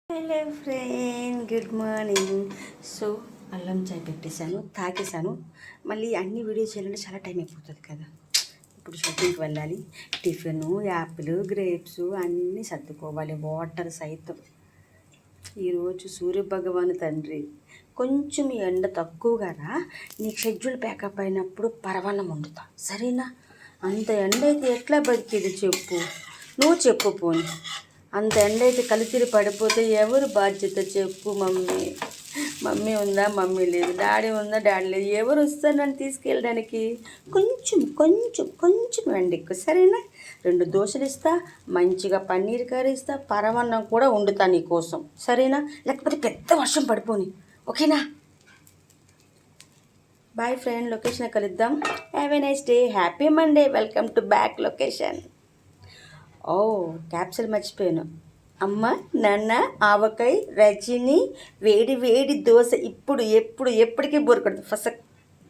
Hello friend, good morning. So అల్లం చాయ్ పెట్టేశాను, తాగేశాను. మళ్ళీ అన్ని వీడియోస్ చేయాలంటే చాలా టైం అయిపోతుంది కదా. ఇప్పుడు షాపింగ్కి వెళ్ళాలి. టిఫిను, యాపిల్, గ్రేప్స్ అన్నీ సర్దుకోవాలి, వాటర్ సైతం. ఈరోజు సూర్యభగవాను తండ్రి కొంచెం ఎండ తక్కువగా నీకు షెడ్యూల్ ప్యాకప్ అయినప్పుడు పరవాన్నం వండుతా, సరేనా? అంత ఎండ అయితే ఎట్లా బతికేది చెప్పు, నువ్వు చెప్పు. పోని అంత ఎండ అయితే కలితిరి పడిపోతే ఎవరు బాధ్యత చెప్పు? మమ్మీ ఉందా? మమ్మీ లేదు. డాడీ ఉందా? డాడీ లేదు. ఎవరు వస్తారు నన్ను తీసుకెళ్ళడానికి? కొంచెం కొంచెం కొంచెం ఎండ ఎక్కువ, సరేనా? 2 దోశలు ఇస్తా, మంచిగా పన్నీర్ కర్రీ ఇస్తా, పరమాన్నం కూడా వండుతా నీ కోసం, సరేనా? లేకపోతే పెద్ద వర్షం పడిపోని, ఓకేనా? బాయ్ ఫ్రెండ్, లొకేషన్ కలుద్దాం. Have a nice day, happy Monday, welcome to back location. ఓ క్యాప్సూల్ మర్చిపోయాను. అమ్మ, నాన్న, ఆవకాయ, రజని, వేడి వేడి దోశ. ఇప్పుడు ఎప్పటికీ బోర్ కొడుతుంది. ఫస్ట్